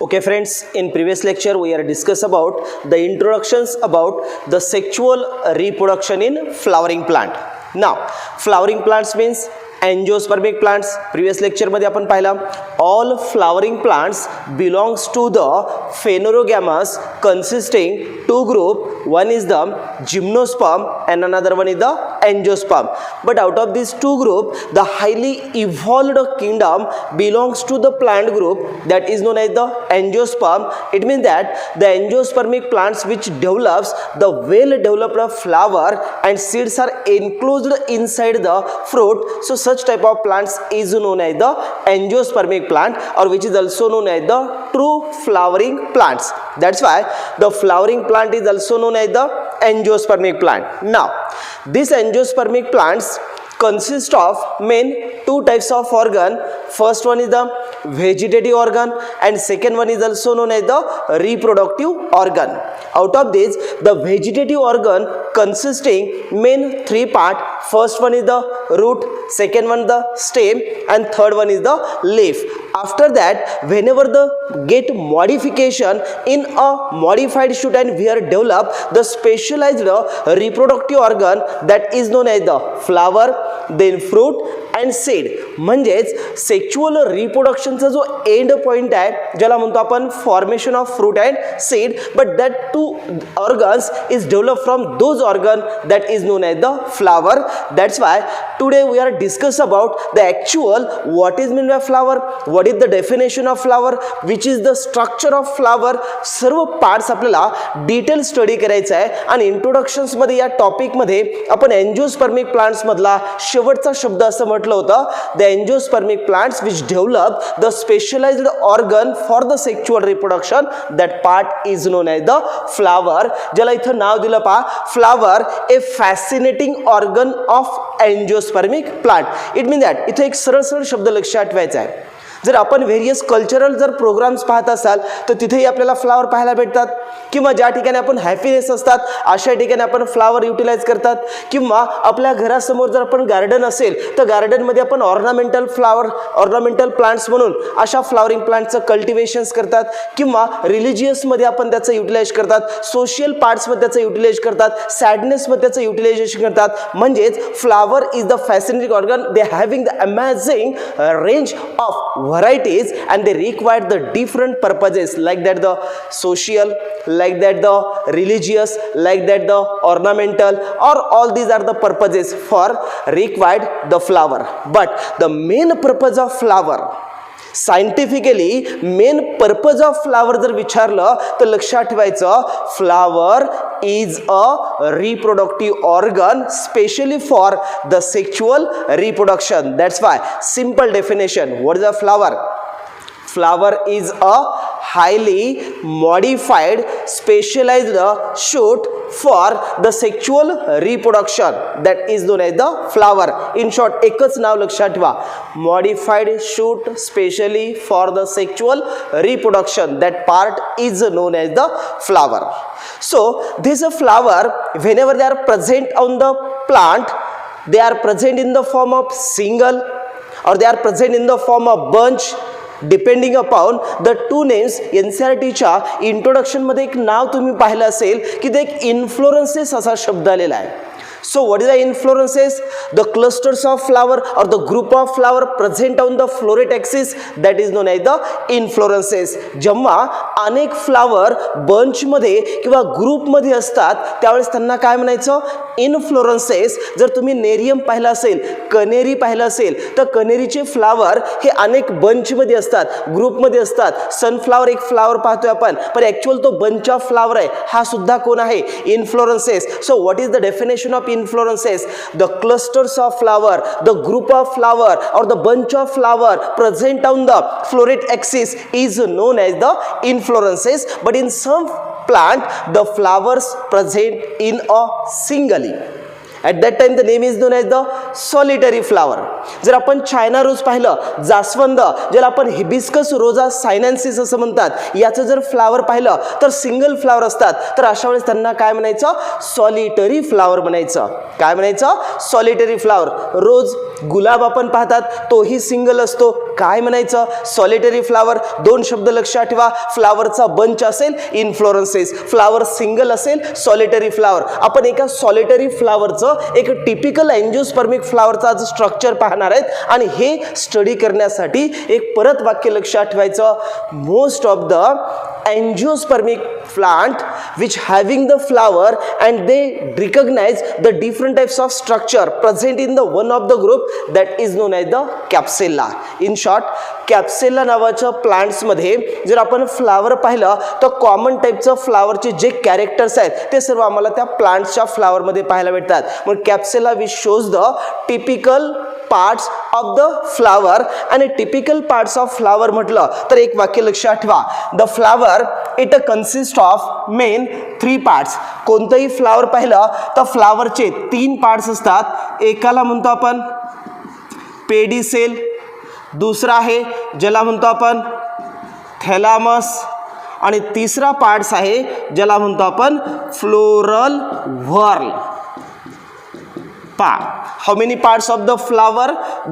Okay friends, in previous lecture we are discuss about the introductions about the sexual reproduction in flowering plant. Now, flowering plants means angiospermic plants. Previous lecture मध्ये आपण पाहिला all flowering plants belongs to the phanerogamous consisting two group. One is the gymnosperm and another one is the angiosperm. But out of these two group, the highly evolved kingdom belongs to the plant group that is known as the angiosperm. It means that the angiospermic plants which develops the well developed flower and seeds are enclosed inside the fruit. So such type of plants is known as the angiospermic plant, or which is also known as the true flowering plants. That's why the flowering plant is also known as the angiospermic plant. Now, these angiospermic plants consist of main two types of organ. First one is the vegetative organ and second one is also known as the reproductive organ. Out of this, the vegetative organ consisting main three part. First one is the root, second one the stem and third one is the leaf. After that, whenever the get modification in a modified shoot and we are develop the specialized reproductive organ that is known as the flower, then fruit and seed. म्हणजेच sexual रिप्रोडक्शनचा जो end point आहे ज्याला म्हणतो आपण formation of fruit and seed, but that two organs is develop from those organ that is known as the flower. That's why today we are discuss about the actual what is mean by flower, what is the definition of flower, which is the structure of flower. सर्व parts आपल्याला detail study करायचं आहे आणि इंट्रोडक्शन्समध्ये या टॉपिकमध्ये आपण एंजिओस्पर्मिक प्लांट्समधला शेवटचा शब्द असं म्हटलं होतं, the angiospermic plants which develop the specialized organ for the sexual reproduction. That part is known as the flower. ज्याला इथं नाव दिलं पहा, flower, a fascinating organ of angiospermic plant. It means that इथं एक सरळ सरळ शब्द लक्षात ठेवायचा आहे. जर आपण व्हेरियस कल्चरल जर प्रोग्राम्स पाहत असाल तर तिथेही आपल्याला फ्लावर पाहायला भेटतात, किंवा ज्या ठिकाणी आपण हॅपीनेस असतात अशा ठिकाणी आपण फ्लावर युटिलाइज करतात, किंवा आपल्या घरासमोर जर आपण गार्डन असेल तर गार्डनमध्ये आपण ऑर्नामेंटल फ्लावर, ऑर्नामेंटल प्लांट्स म्हणून अशा फ्लावरिंग प्लांटचं कल्टिवेशन्स करतात, किंवा रिलिजियसमध्ये आपण त्याचं युटिलाइज करतात, सोशल पार्ट्समध्ये त्याचं युटिलाइज करतात, सॅडनेसमध्ये त्याचं युटिलायझेशन करतात. म्हणजेच flower is the fascinating organ. They having the amazing range of varieties and they require the different purposes, like that the social, like that the religious, like that the ornamental, or all these are the purposes for required the flower. But the main purpose of flower, scientifically main purpose of flower जर विचारलं तर लक्षात ठेवायचं, flower is a reproductive organ specially for the sexual reproduction. That's why simple definition, what is a flower? Flower is a highly modified specialized shoot for the sexual reproduction that is known as the flower. In short, एकच नाव लक्षात ठेवा, modified shoot specially for the sexual reproduction. That part is known as the flower. So this flower, whenever they are present on the plant, they are present in the form of single or they are present in the form of bunch, depending upon the two names. एनसीईआरटीच्या इंट्रोडक्शनमध्ये एक नाव तुम्ही पाहिलं असेल की ते एक इन्फ्लोरन्सेस असा शब्द आलेला आहे. So what is the inflorescences? The clusters of flower or the group of flower present on the floret axis, that is known as the inflorescences. जेव्हा अनेक फ्लावर बंच मध्ये किंवा ग्रुप मध्ये असतात त्यावेळेस त्यांना काय म्हणायचं? इन्फ्लोरेन्सेस. जर तुम्ही नेरियम पाहिलं असेल, कनेरी पाहिलं असेल तर कनेरीचे फ्लावर हे अनेक बंच मध्ये असतात, ग्रुप मध्ये असतात. सनफ्लावर एक फ्लावर पाहतोय आपण, पण ऍक्च्युअल तो बंच ऑफ फ्लावर आहे, हा सुद्धा कोण आहे? Inflorescences. So what is the definition of inflorescences? The clusters of flower, the group of flower or the bunch of flower present on the floret axis is known as the inflorescences. But in some plant the flowers present in a singly. At that time the name is known as the solitary flower. जर आपण China रोज पाहिलं, जास्वंद ज्याला आपण hibiscus रोजा सायनेन्सिस असं म्हणतात, याचं जर फ्लावर पाहिलं तर सिंगल फ्लावर असतात, तर अशा वेळेस त्यांना काय म्हणायचं, सॉलिटरी फ्लावर म्हणायचं. काय म्हणायचं, सॉलिटरी फ्लावर. रोज गुलाब आपण पाहतात तोही सिंगल असतो, काय म्हणायचं, सॉलिटरी फ्लावर. दोन शब्द लक्षात ठेवा, फ्लावरचा बंच असेल इन्फ्लोरन्सेस, फ्लावर सिंगल असेल सॉलिटरी फ्लावर. आपण एका सॉलिटरी फ्लावरचं एक टिपिकल एंजिओस्पर्मिक फ्लावरचा आज स्ट्रक्चर पाहणार आहेत आणि हे स्टडी करण्यासाठी एक परत वाक्य लक्षात ठेवायचं, most of the angiospermic plant which having the flower and they recognize the different types of structure present in the one of the group that is known as the capsella. In short, कॅप्सेला नावाच्या plants मध्ये जर आपण flower पाहिलं तर common टाईपचं फ्लावरचे जे characters आहेत ते सर्व आम्हाला त्या प्लांट्सच्या फ्लावरमध्ये पाहायला भेटतात. मग capsella which shows the typical parts of the flower. आणि टिपिकल पार्ट्स ऑफ फ्लावर म्हटलं तर एक वाक्य लक्षात ठेवा, the flower it consist of main 3 parts. कोणतंही फ्लावर पाहिलं तर फ्लावरचे 3 पार्ट्स असतात. एकाला म्हणतो आपण पेडिसेल, दुसरा आहे ज्याला म्हणतो आपण थॅलामस, आणि तिसरा पार्ट्स आहे ज्याला म्हणतो आपण floral व्हर्ल. How many parts of the flower?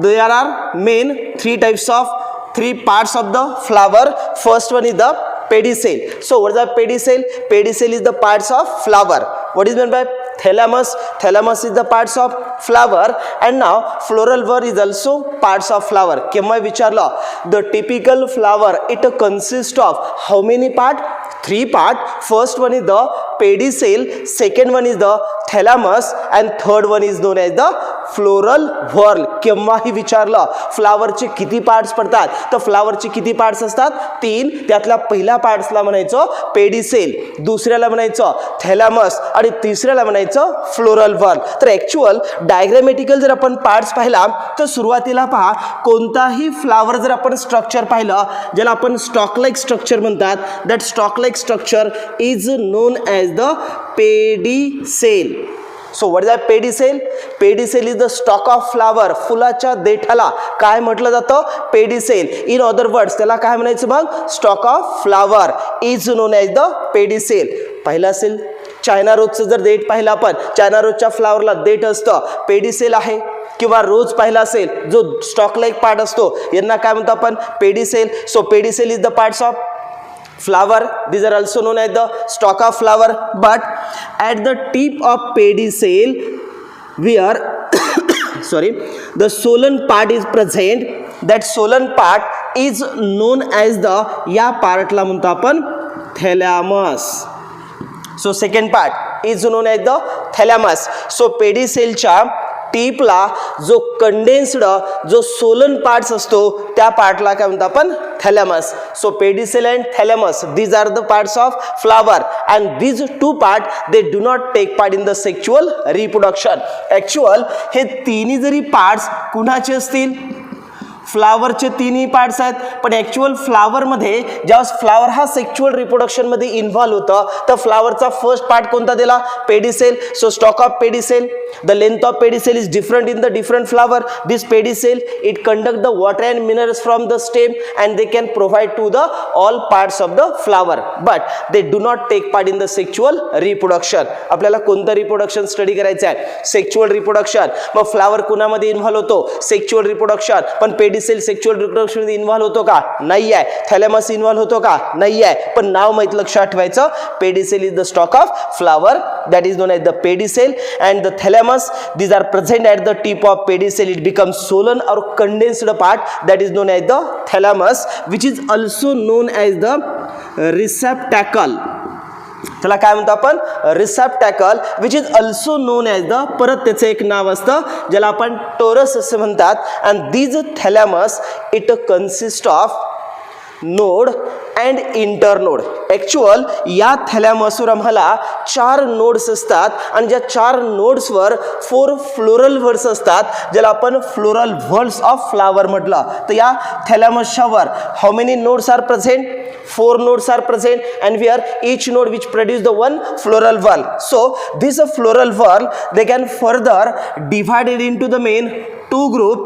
There are main 3 parts of the flower. First one is the pedicel. So what is the pedicel? Pedicel is the parts of flower. What is meant by thalamus? Thalamus is the parts of flower. And now floral whorl is also parts of flower. केव्हा विचारलं, the typical flower it consists of how many part? 3 part. First one is the pedicel, second one is the thalamus, and third one is known as the floral whorl. केव्हाही विचारलं फ्लावरचे किती parts पडतात, तर फ्लावरचे किती parts असतात, 3. त्यातल्या पहिल्या पार्ट्सला म्हणायचं पेडिसेल, दुसऱ्याला म्हणायचं थॅलामस आणि तिसऱ्याला म्हणायचं फ्लोरल व्हर्ल. तर ॲक्च्युअल डायग्रॅमॅटिकल जर आपण पार्ट्स पाहिला तर सुरुवातीला पहा, कोणताही फ्लावर जर आपण स्ट्रक्चर पाहिलं ज्याला आपण स्टॉक लाईक स्ट्रक्चर म्हणतात, that stock like structure is known as the pedicel. So what is the pedicel? Pedicel is the stalk of flower. फुलाच्या देठाला काय म्हटलं जातं, पेडिसेल. इन अदर वर्ड्स त्याला काय म्हणायचं मग, stock of flower is known as the pedicel. पाहिलं असेल चायना रोजचं जर देठ पाहिलं आपण, चायना रोजच्या फ्लावरला देठ असतं, पेडिसेल आहे. किंवा रोज पाहिला असेल जो स्टॉक लाईक पार्ट असतो, यांना काय म्हणतो आपण, pedicel. So pedicel is the parts of flower. These are also known as the stalk of flower. But at the tip of pedicel where the solen part is present, that solen part is known as the, या पार्टला म्हणतो आपण thalamus. So second part is known as the thalamus. So pedicelच्या टीपला जो condensed जो Solan parts असतो त्या पार्टला काय म्हणतो आपण, thalamus. So pedicel and thalamus these are the parts of flower and these 2 part they do not take part in the sexual reproduction. Actual हे तिन्ही जरी पार्ट्स कुणाचे असतील, फ्लावरचे 3ही पार्ट्स आहेत, पण ॲक्च्युअल फ्लावरमध्ये ज्यावेळेस फ्लावर हा सेक्शुअल रिप्रोडक्शनमध्ये इन्व्हॉल्व होतं तर फ्लावरचा फर्स्ट पार्ट कोणता दिला, pedicel. So stock of pedicel, the length of pedicel is different in the different flower. This pedicel it conduct the water and minerals from the stem and they can provide to the all parts of the flower, but they do not take part in the sexual reproduction. आपल्याला कोणतं reproduction study करायचं आहे, sexual reproduction. मग flower कुणामध्ये involve होतो, sexual reproduction. पण pedicel sexual reproduction मध्ये involve होतो का, नाही आहे. थॅलेमस इन्व्हॉल्व होतो का, नाही आहे. पण नाव माहित लक्षात ठेवायचं, pedicel is the stalk of flower that is known as the pedicel, and the thalamus these are present at the tip of pedicel. It becomes swollen or condensed part that is known as the thalamus, which is also known as the receptacle. त्याला काय म्हणतो आपण, receptacle, which is also known as the, परत त्याचं एक नाव असतं ज्याला आपण टोरस असं म्हणतात. And these thalamus it consist of node and internode. Actual या थॅलामसवर आम्हाला 4 नोड्स असतात आणि ज्या 4 नोड्सवर 4 फ्लोरल व्हर्ल्स असतात ज्याला आपण फ्लोरल व्हर्ल्स ऑफ फ्लावर म्हटलं. तर या थॅलामसच्या वर how many nodes are present, 4 nodes are present, and here each node which produce the one floral whorl. So this floral whorl, they can further divided into the main two group.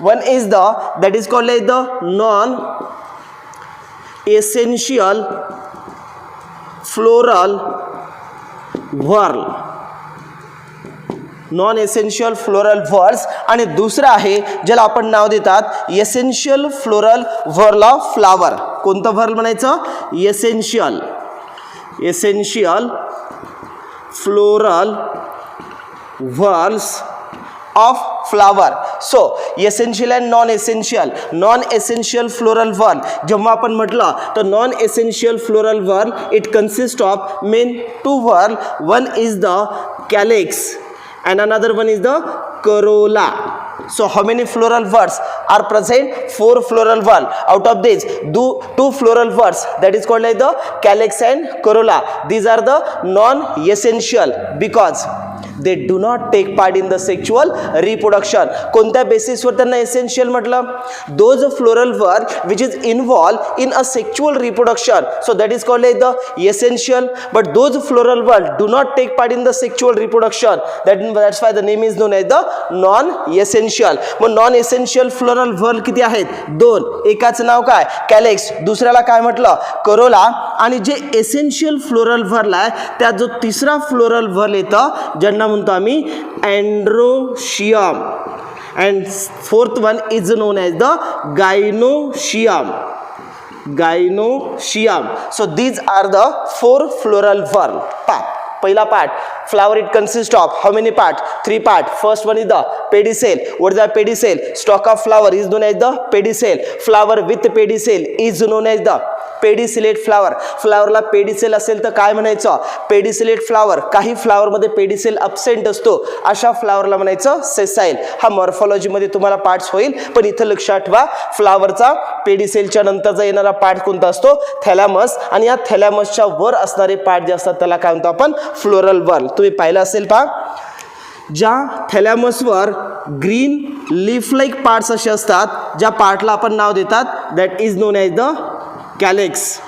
One is the, that is called as the non-essential floral whorl, non essential floral whorls, आणि दुसरं आहे ज्याला आपण नाव देतात essential floral whorl of flower. कोणतं whorl म्हणायचं? Essential floral whorls of flower. So essential and non essential floral whorl जेव्हा आपण म्हटलं तर non essential floral whorl it consist of main two whorl. One is the calyx and another one is the corolla. So how many floral whorls are present? 4 floral whorl. Out of these, 2 floral whorls, that is called like the calyx and corolla. These are the non-essential because they do not take part in the sexual reproduction. कोणत्या बेसिसवर त्यांना essential म्हटलं? Those floral whorl which is involved in a sexual reproduction, so that is called like the essential. But those floral whorl do not take part in the sexual reproduction. That's why the name is known as the non-essential. मग non essential floral व्हॉर्ल किती आहेत? 2. एकाचं नाव काय? कॅलेक्स, दुसऱ्याला काय म्हटलं? Corolla. आणि जे एसेन्शियल फ्लोरल व्हॉर्ल आहे त्यात जो तिसरा फ्लोरल व्हॉर्ल येतं ज्यांना म्हणतो आम्ही androecium, and fourth one is known as the gynoecium. So these are the 4 floral whorl. पहिला part, flower it consists of how many parts? 3 parts. First one is the pedicel. What is the pedicel? Stalk of flower is known as the pedicel. Flower with pedicel is known as the pedicellate flower. फ्लावरला pedicel असेल तर काय म्हणायचं? Pedicellate flower. काही फ्लावरमध्ये pedicel absent असतो अशा फ्लावरला म्हणायचं सेसाईल. हा मॉर्फॉलॉजीमध्ये तुम्हाला पार्ट्स होईल, पण इथं लक्षात ठेवा फ्लावरचा पेडिसेलच्या नंतरचा येणारा पार्ट कोणता असतो? थॅलॅमस. आणि या थॅलॅमसच्या वर असणारे पार्ट जे असतात त्याला काय म्हणतो आपण? Floral whorl. तुम्ही पाहिलं असेल पहा, ज्या थॅलॅमसवर ग्रीन लीफ लाईक पार्ट्स असे असतात, ज्या पार्टला आपण नाव देतात that is known as the calyx.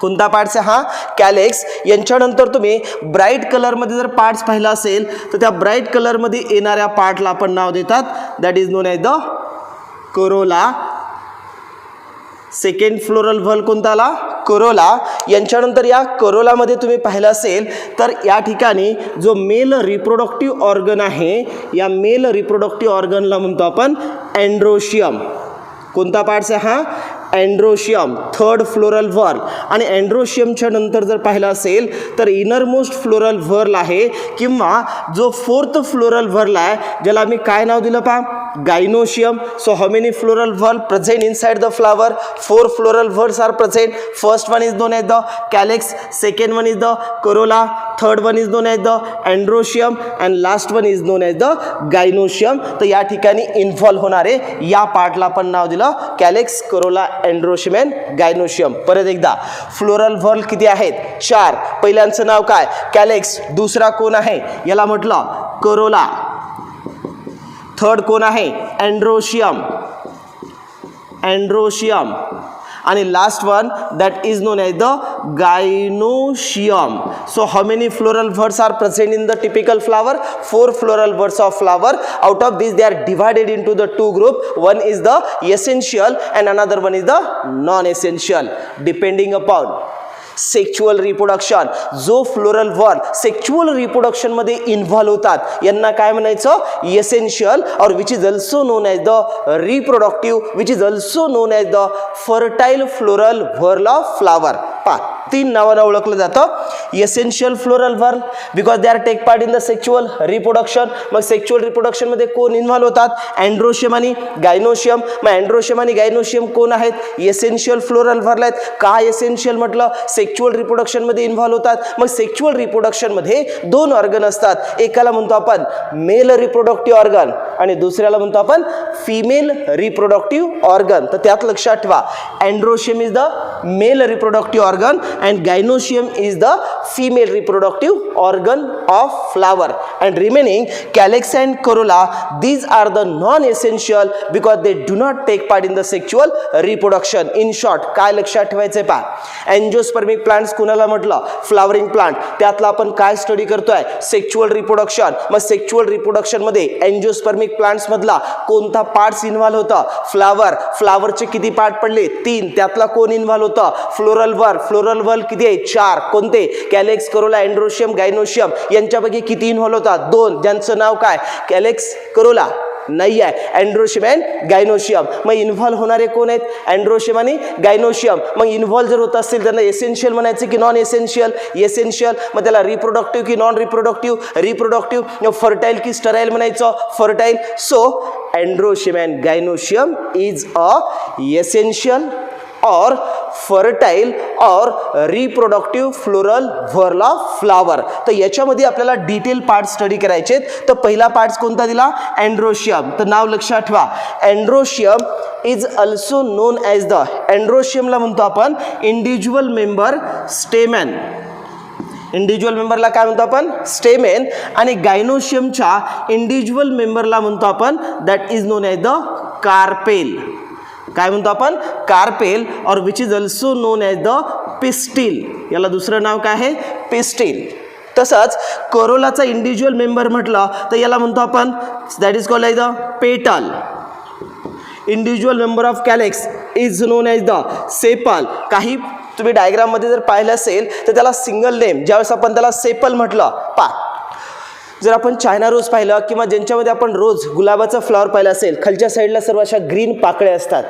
कोणता पार्ट्स आहे? हा कॅलेक्स. यांच्यानंतर तुम्ही ब्राईट कलरमध्ये जर पार्ट्स पाहिला असेल तर त्या ब्राईट कलरमध्ये येणाऱ्या पार्टला आपण नाव देतात that is known as the corolla. Second floral whorl कोणता आला? करोला. यांच्यानंतर या करोलामध्ये तुम्ही पाहिलं असेल तर या ठिकाणी जो मेल रिप्रोडक्टिव्ह ऑर्गन आहे, या मेल रिप्रोडक्टिव्ह ऑर्गनला म्हणतो आपण एंड्रोशियम. कोणता पार्ट्स आहे? हा एंड्रोशियम, थर्ड फ्लोरल व्हॉर्ल. आणि एंड्रोशियमच्या नंतर जर पाहिलं असेल तर इनरमोस्ट फ्लोरल व्हॉर्ल आहे, किंवा जो फोर्थ फ्लोरल व्हॉर्ल आहे ज्याला आम्ही काय नाव दिलं पहा? Gynoecium. So how many floral whorl present inside the flower? 4 floral whorls are present. First one is known as the calyx, second one is the corolla, third one is known as the androecium, and last one is known as the gynoecium. तर या ठिकाणी involve होणारे या पार्टला आपण नाव दिलं कॅलेक्स, Corolla, androecium and gynoecium. परत एकदा, floral व्हॉर्ल किती आहेत? 4. पहिल्यांचं नाव काय? कॅलेक्स. दुसरा कोण आहे? याला म्हटलं करोला. थर्ड कोण आहे? एंड्रोशियम. आणि last one that is known as the gynoecium. So how many floral whorls are present in the typical flower? 4 floral whorls of flower. Out of this they are divided into the 2 group. One is the essential and another one is the non essential. Depending upon sexual reproduction, जो floral whorl sexual reproduction मध्ये involve होतात यांना काय म्हणायचं? Essential, और which is also known as the reproductive, which is also known as the fertile floral whorl of flower. 3 नावानं ओळखलं जातं. Essential floral whorl because they are take part in the sexual reproduction. मग sexual reproduction मध्ये कोण involve होतात? Androecium आणि gynoecium. मग androecium आणि गायनोशियम कोण आहेत? एसेन्शियल फ्लोरल व्हॉर्ल आहेत. का एसेन्शियल म्हटलं? सेक्शुअल रिप्रोडक्शन मध्ये इन्व्हॉल्व होतात. मग सेक्शुअल रिप्रोडक्शन मध्ये 2 ऑर्गन असतात. एकाला म्हणतो आपण मेल रिप्रोडक्टिव्ह ऑर्गन आणि दुसऱ्याला म्हणतो आपण फिमेल रिप्रोडक्टिव्ह ऑर्गन. तर त्यात लक्षात ठेवा, androecium is the mail reproductive organ and gynosium is the female reproductive organ of flower, and remaining calyx and corolla, these are the non-essential because they do not take part in the sexual reproduction. In short, काय लक्षात ठेवायचे पहा, angiospermic plants कुणाला म्हटलं, flowering plant, त्यातला आपण काय study करतोय, सेक्शुअल रिप्रोडक्शन. मग सेक्शुअल रिप्रोडक्शन मध्ये एंजियोस्पर्मिक प्लांट्स मधला कोणता पार्ट्स इन्व्हॉल्व होता, फ्लावर. फ्लावरचे किती पार्ट पडले, 3, त्यातला कोण इन्व्हॉल्व होता, फ्लोरल वर. फ्लोरल वर किती आहे, 4. कोणते, कॅलेक्स, करोला, एंड्रोशियम, गायनोशियम. यांच्यापैकी किती इन्व्हॉल्व होता, 2, ज्यांचं नाव काय, कॅलेक्स, करोला नाही आहे, एंड्रोशियम अँड गायनोशियम. मग इन्व्हॉल्व होणारे कोण आहेत, एंड्रोशियम आणि गायनोशियम. मग इन्व्हॉल्व जर होत असतील त्यांना एसेन्शियल म्हणायचे की नॉन एसेन्शियल, एसेन्शियल. मग त्याला रिप्रोडक्टिव्ह की नॉन रिप्रोडक्टिव्ह, रिप्रोडक्टिव्ह. फर्टाईल की स्टराईल म्हणायचं, fertile. So androecium and gynoecium is a essential or fertile or reproductive floral whorl of flower. तर याच्यामध्ये आपल्याला डिटेल पार्ट स्टडी करायचे. तर पहिला पार्ट कोणता दिला, एंड्रोशियम. तर नाव लक्षात ठेवा, androecium is also known as the, एंड्रोशियमला म्हणतो आपण इंडिव्हिज्युअल मेंबर स्टेमन. इंडिव्हिज्युअल मेंबरला काय म्हणतो आपण, स्टेमेन. आणि गायनोशियमच्या इंडिव्हिज्युअल मेंबरला म्हणतो आपण, that is known as the carpel. काय म्हणतो आपण, कार्पेल, और which is also known as the pistil. याला दुसरं नाव काय आहे, पिस्टिल. तसंच करोलाचा इंडिव्हिज्युअल मेंबर म्हटलं तर याला म्हणतो आपण, that is called as the petal. Individual member of calyx is known as the sepal. काही तुम्ही डायग्राममध्ये जर पाहिलं असेल तर त्याला सिंगल नेम, ज्यावेळेस आपण त्याला सेपल म्हटलं, जर आपण चायना रोज पाहिलं किंवा ज्यांच्यामध्ये आपण रोज गुलाबाचा फ्लॉवर पाहिला असेल, खालच्या साईडला सर्व अशा ग्रीन पाकळ्या असतात.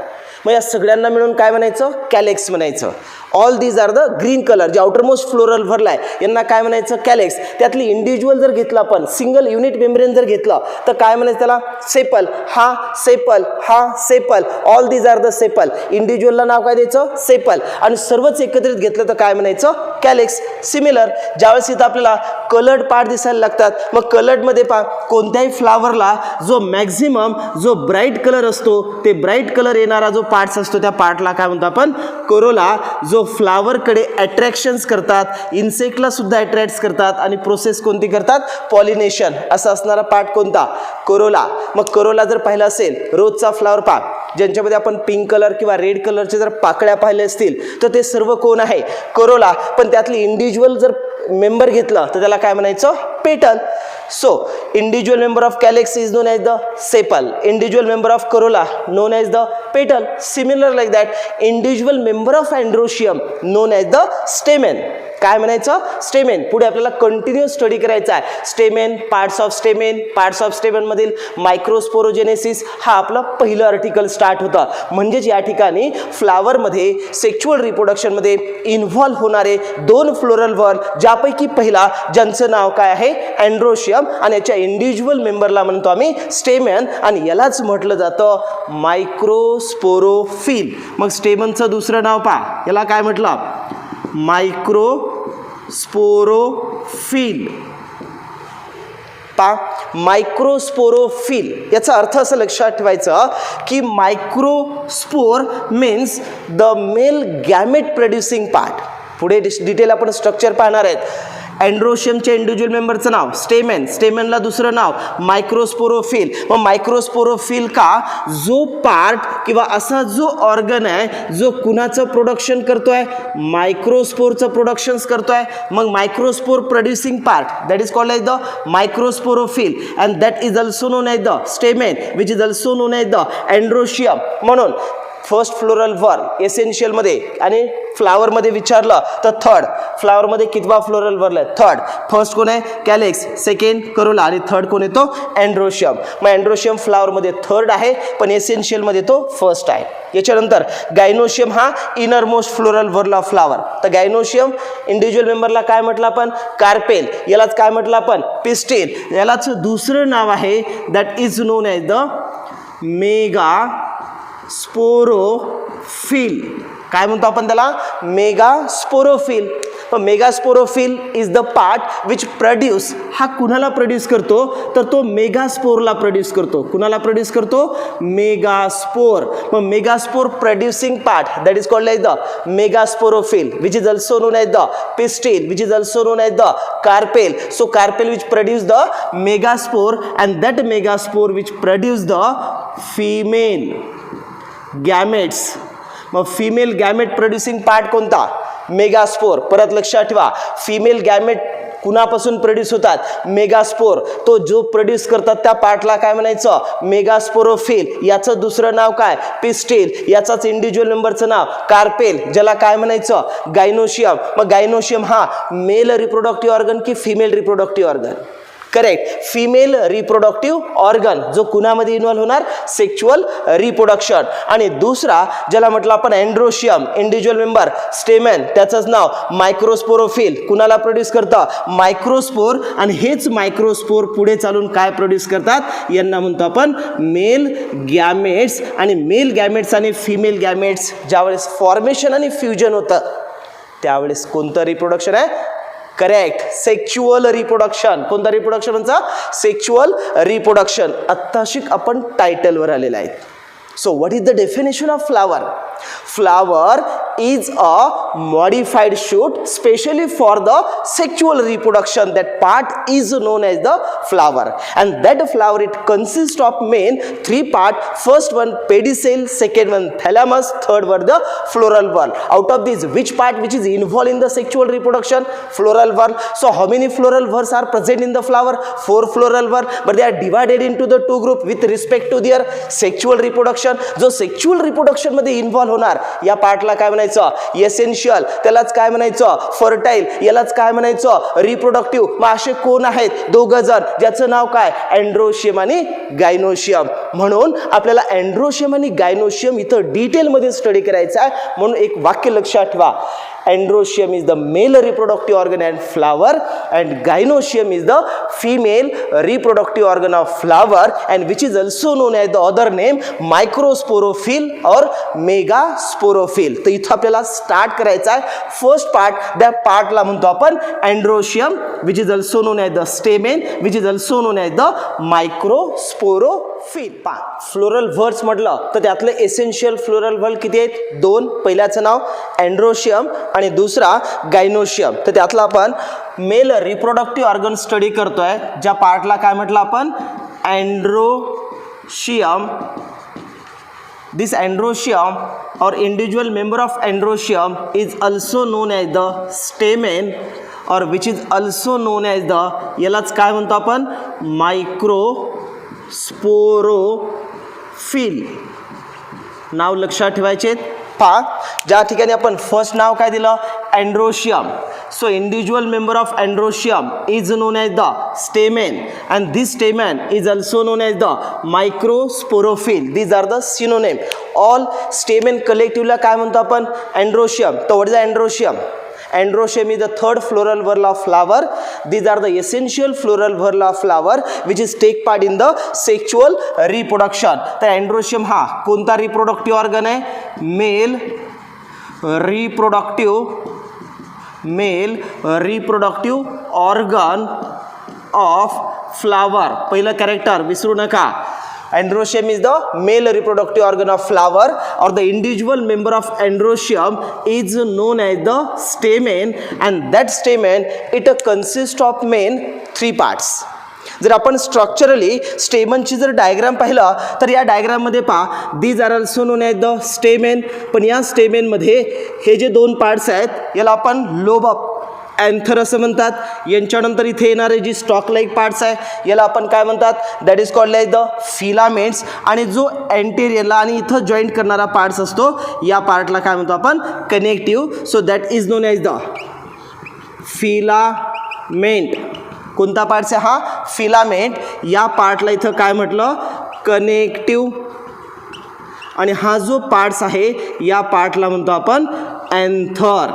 मग या सगळ्यांना मिळून काय म्हणायचं, कॅलेक्स म्हणायचं. All these are the green colour, जे आउटरमोस्ट फ्लोरल भरला आहे यांना काय म्हणायचं, कॅलेक्स. त्यातली इंडिव्हिज्युअल जर घेतला आपण, सिंगल युनिट मेम्ब्रेन जर घेतलं तर काय म्हणायचं त्याला, सेपल. हा सेपल, हा sepal, all these are the sepal. इंडिव्हिज्युअलला नाव काय द्यायचं, सेपल. आणि सर्वच एकत्रित घेतलं तर काय म्हणायचं, कॅलेक्स. सिमिलर, ज्यावेळेस इथं आपल्याला कलर्ड पार्ट दिसायला लागतात, मग कलर्डमध्ये पहा, कोणत्याही फ्लावरला जो मॅक्झिमम जो ब्राईट कलर असतो, ते ब्राईट कलर येणारा जो पार्ट्स असतो त्या पार्टला काय म्हणतो आपण, करोला. जो फ्लावरकडे अट्रॅक्शन्स करतात, इन्सेक्टला सुद्धा अट्रॅक्ट करतात आणि प्रोसेस कोणती करतात, पॉलिनेशन. असा असणारा पार्ट कोणता, करोला. मग करोला जर पाहिला असेल, रोजचा फ्लावर पहा, ज्यांच्यामध्ये आपण पिंक कलर किंवा रेड कलरचे जर पाकळ्या पाहिल्या असतील तर ते सर्व कोण आहे, करोला. पण त्यातली इंडिव्हिज्युअल जर मेंबर घेतला तर त्याला काय म्हणायचं, petal. So individual member of calyx is known as the sepal, individual member of corolla known as the petal. Similar like that, individual member of androecium known as the stamen. काय म्हणायचं, stamen. पुढे आपल्याला continuous study करायचा आहे. Stamen, parts of stamen, parts of stamen मधील microsporogenesis, हा आपला पहिलं आर्टिकल स्टार्ट होता. म्हणजेच या ठिकाणी फ्लावरमध्ये सेक्शुअल रिप्रोडक्शनमध्ये इन्व्हॉल्व होणारे 2 फ्लोरल वर्ल, ज्यापैकी पहिला ज्यांचं नाव काय आहे, एंड्रोशियम, आणि याच्या इंडिव्हिज्युअल मेंबरला म्हणतो आम्ही स्टेमेन, आणि यालाच म्हटलं जातं मायक्रोस्पोरोफिल. मग स्टेमनचं दुसरं नाव पहा, याला काय म्हटलं, मायक्रोस्पोरोफिल. मायक्रोस्पोरोफिल याचा अर्थ असं लक्षात ठेवायचं की microspore means the mail gamete producing part. पुढे डिटेल आपण स्ट्रक्चर पाहणार आहेत. एंड्रोशियमचे इंडिव्हिज्युअल मेंबरचं नाव स्टेमेन, स्टेमेनला दुसरं नाव मायक्रोस्पोरोफिल. मग मायक्रोस्पोरोफिल का, जो पार्ट किंवा असा जो ऑर्गन आहे जो कुणाचं प्रोडक्शन करतोय, मायक्रोस्पोरचं प्रोडक्शन्स करतोय. मग microspore producing part, that is called as the microsporophyll, and that is also known as the stamen, which is also known as the androecium. म्हणून फर्स्ट फ्लोरल वर्ल एसेन्शियलमध्ये, आणि फ्लावरमध्ये विचारलं तर थर्ड. फ्लावरमध्ये कितवा फ्लोरल वर्ल आहे, थर्ड. फर्स्ट कोण आहे, कॅलेक्स, सेकंड करोला, आणि थर्ड कोण येतो, एंड्रोशियम. मग एंड्रोशियम फ्लावरमध्ये थर्ड आहे, पण एसेन्शियलमध्ये तो फर्स्ट आहे. याच्यानंतर गायनोशियम हा inner most floral whorl of flower. तर गायनोशियम इंडिव्हिज्युअल मेंबरला काय म्हटलं आपण, कार्पेल. यालाच काय म्हटलं आपण, पिस्टिल. यालाच दुसरं नाव आहे, that is known as the mega sporophyll. काय म्हणतो आपण त्याला, मेगा स्पोरोफिल. पण megasporophyll is the part which produce, हा कुणाला प्रोड्यूस करतो तर तो मेगास्पोरला प्रोड्यूस करतो. कुणाला प्रोड्यूस करतो? मेगास्पोर. मग megaspore producing part that is called as the megasporophyll which is also known as the pistil which is also known as the carpel. So carpel which produce the megaspore and that megaspore which produce the female gametes. मग female gamete producing part कोणता? Megaspore. परत लक्षात ठेवा, female gamete कुणापासून produce होतात? Megaspore. तो जो produce करतात त्या पार्टला काय म्हणायचं? मेगास्पोरोफिल. याचं दुसरं नाव काय? पिस्टिल. याचाच इंडिव्हिज्युअल मेंबरचं नाव कार्पेल, ज्याला काय म्हणायचं? गायनोशियम. मग गायनोशियम हा मेल रिप्रोडक्टिव्ह ऑर्गन की female reproductive organ? Correct, female reproductive organ, जो कुणामध्ये इन्व्हॉल्व होणार? Sexual reproduction. आणि दुसरा ज्याला म्हटलं आपण एंड्रोशियम, इंडिव्हिज्युअल मेंबर स्टेमन, त्याचंच नाव मायक्रोस्पोरोफिल. कुणाला प्रोड्यूस करतं? मायक्रोस्पोर. आणि हेच मायक्रोस्पोर पुढे चालून काय प्रोड्यूस करतात? यांना म्हणतो आपण मेल गॅमेट्स. आणि मेल गॅमेट्स आणि फिमेल गॅमेट्स ज्यावेळेस फॉर्मेशन आणि फ्युजन होतं त्यावेळेस कोणतं रिप्रोडक्शन आहे? Correct, sexual reproduction. कोणता रिप्रोडक्शन म्हणता? Sexual reproduction. आत्ताशिक आपण टायटलवर आलेला आहे. So what is the definition of flower? Flower is a modified shoot specially for the sexual reproduction. That part is known as the flower, and that flower it consists of main three part. First one pedicel, second one thalamus, third one the floral whorl. Out of these, which part which is involved in the sexual reproduction? Floral whorl. So how many floral whorls are present in the flower? 4 floral whorl, but they are divided into the two group with respect to their sexual reproduction. जो sexual reproduction मध्ये involve होणार या पार्टला काय म्हणायचं? Essential. त्यालाच काय म्हणायचं? फर्टाईल. यालाच काय म्हणायचं? रिप्रोडक्टिव्ह. मग असे कोण आहेत? दोघं जण, ज्याचं नाव काय? एंड्रोशियम आणि गायनोशियम. म्हणून आपल्याला एंड्रोशियम आणि गायनोशियम इथं डिटेलमध्ये स्टडी करायचं आहे. म्हणून एक वाक्य लक्षात ठेवा, Androecium is the male reproductive organ and flower, and gynoecium is the female reproductive organ of flower, and which is also known as the other name microsporophil or megasporophil. तर इथं आपल्याला स्टार्ट करायचं आहे. फर्स्ट पार्ट, त्या पार्टला म्हणतो आपण Androecium, which is also known as the stamen, which is also known as the microsporophil. Floral whorls म्हटलं तर त्यातले एसेन्शियल फ्लोरल व्हर्ल किती आहेत? 2. पहिल्याचं नाव एंड्रोशियम आणि दुसरा गायनोशियम. तर त्यातला आपण मेल रिप्रोडक्टिव्ह ऑर्गन स्टडी करतोय, ज्या पार्टला काय म्हटलं आपण? Androecium. This androecium or individual member of androecium is also known as the stamen or which is also known as the, यालाच काय म्हणतो आपण? मायक्रोस्पोरोफिल. नाव लक्षात ठेवायचे. पहा, ज्या ठिकाणी आपण फर्स्ट नाव काय दिलं? Androecium. So individual member of androecium is known as the stamen, and this stamen is also known as the microsporophil. These are the synonym. All stamen collectively काय म्हणतो आपण? androecium. So what is the androecium? Androecium is the third floral whorl of flower. These are the essential floral whorl of flower which is take part in the sexual reproduction. तर androecium हा कोणता reproductive organ आहे? Mail reproductive organ of flower. पहिलं character विसरू नका. Androecium is the male reproductive organ of flower, or the individual member of androecium is known as the stamen, and that stamen it consists of main 3 parts. जर आपण structurally स्टेमनची जर diagram पाहिलं तर या डायग्राममध्ये पहा, these are also known as the stamen. पण या स्टेमेनमध्ये हे जे 2 पार्ट्स आहेत याला आपण लोब ऑफ एंथर असं म्हणतात. यांच्यानंतर इथे येणारे जी स्टॉक लाईक पार्ट्स आहे याला आपण काय म्हणतात? That is called as the filaments. आणि जो एंटेरियरला आणि इथं जॉईंट करणारा पार्ट्स असतो या पार्टला काय म्हणतो आपण? Connective. So that is known as the filament. कोणता पार्ट्स आहे हा? फिलामेंट. या पार्टला इथं काय म्हटलं? कनेक्टिव्ह. आणि हा जो पार्ट्स आहे या पार्टला म्हणतो आपण एंथर.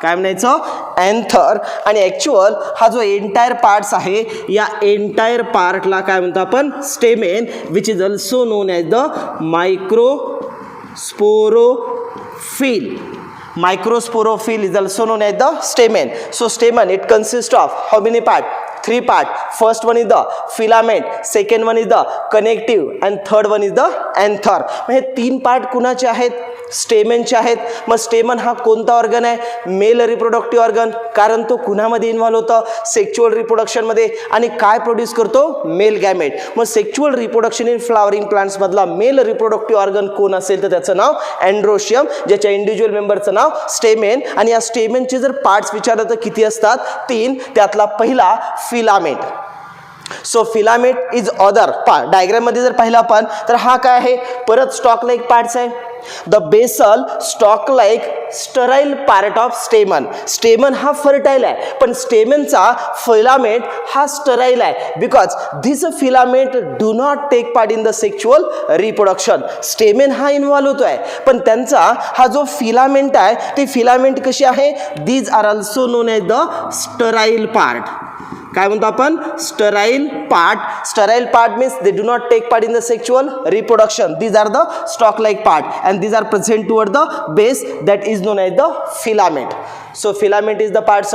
काय म्हणायचं? एंथर. आणि ॲक्च्युअल हा जो एंटायर पार्ट्स आहे या एंटायर पार्टला काय म्हणतो आपण? Stamen, which is also known as the microsporophyll. Microsporophyll is also known as the stamen. So stamen, it consists of how many part? 3 part. First one is the filament, second one is the connective, and third one is the anther. हे 3 part कुणाचे आहेत? स्टेमेनचे आहेत. मग स्टेमन हा कोणता organ आहे? Mail reproductive organ, कारण तो कुणामध्ये इन्व्हॉल्व होतं? सेक्शुअल रिप्रोडक्शनमध्ये. आणि काय प्रोड्यूस करतो? Male gamete. मग sexual reproduction in flowering plants मधला मेल रिप्रोडक्टिव्ह ऑर्गन कोण असेल तर त्याचं नाव अँड्रोशियम, ज्याच्या इंडिव्हिज्युअल मेंबरचं नाव स्टेमेन. आणि या स्टेमेनचे जर पार्ट्स विचारलं तर किती असतात? 3. त्यातला पहिला filament. So filament is other part. Diagram मध्ये जर पाहिला आपण तर हा काय आहे? परत स्टॉक लाईक पार्ट्स आहे. The basal stalk like sterile part of stamen. Stamen हा फर्टाईल आहे, पण स्टेमनचा फिलामेंट हा स्टराईल आहे, because this filament do not take part in the sexual reproduction. Stamen हा इन्व्हॉल्व होतोय, पण त्यांचा हा जो फिलामेंट आहे ती फिलामेंट कशी आहे? These are also known as the sterile part. काय म्हणतो आपण? Sterile part. Sterile part means they do not take part in the sexual reproduction. These are the stalk like part and these are present toward the base that is known as the filament. So filament is the parts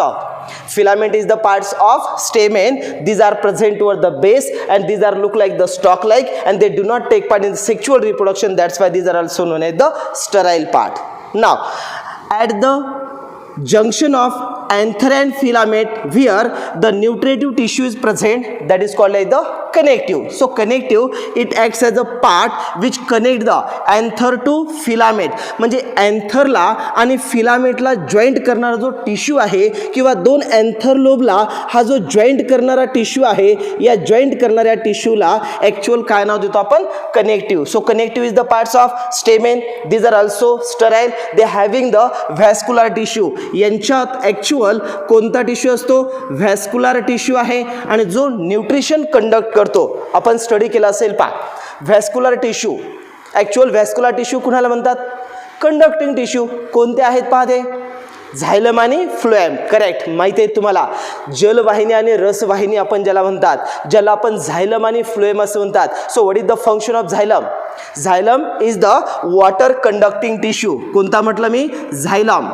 of stamen. These are present toward the base and these are look like the stalk like and they do not take part in the sexual reproduction. That's why these are also known as the sterile part. Now at the junction of anther and filament where the nutritive tissue is present, that is called as the connective. So connective, it acts as a part which connect the anther to filament. म्हणजे अँथरला आणि फिलामेंटला joint करणारा जो tissue आहे किंवा दोन anther लोबला हा जो joint करणारा टिश्यू आहे, या जॉईंट करणाऱ्या टिश्यूला ॲक्च्युअल काय नाव देतो आपण? Connective. So connective is the parts of stamen. These are also sterile. They having the vascular tissue. यांच्यात ॲक्च्युअल कोणता टिश्यू असतो? व्हॅस्क्युलर टिश्यू आहे आणि जो न्यूट्रिशन कंडक्ट करतो. आपण स्टडी केला असेल पहा, vascular tissue. Actual vascular tissue कुणाला म्हणतात? Conducting tissue. कोणते आहेत पहा ते? झायलम आणि फ्लोएम. करेक्ट, माहिती आहे तुम्हाला. जलवाहिनी आणि रसवाहिनी आपण ज्याला म्हणतात, ज्याला आपण झायलम आणि फ्लोएम असं म्हणतात. So what is the function of झायलम? झायलम is the water conducting tissue. कोणता म्हटलं मी? झायलम.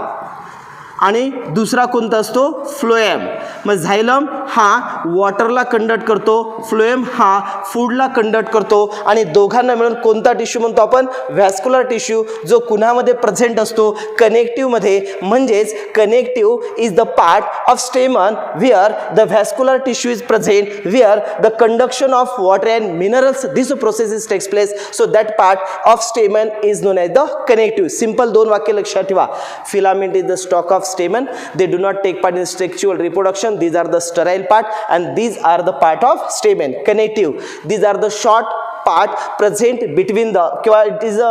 आणि दुसरा कोणता असतो? फ्लोएम. मग झायलम हा वॉटरला कंडक्ट करतो, फ्लोएम हा फूडला कंडक्ट करतो आणि दोघांना मिळून कोणता टिश्यू म्हणतो आपण? व्हॅस्क्युलर टिश्यू, जो कुणामध्ये प्रेझेंट असतो? कनेक्टिव्हमध्ये. म्हणजेच connective is the part of stamen where the vascular tissue is present, where the conduction of water and minerals, this process is takes place. So that part of stamen is known as the connective. Simple 2 वाक्य लक्षात ठेवा. Filament is the stalk of stamen. They do not take part in sexual reproduction. These are the sterile part and these are the part of stamen. Connective, these are the short part present between the, it is a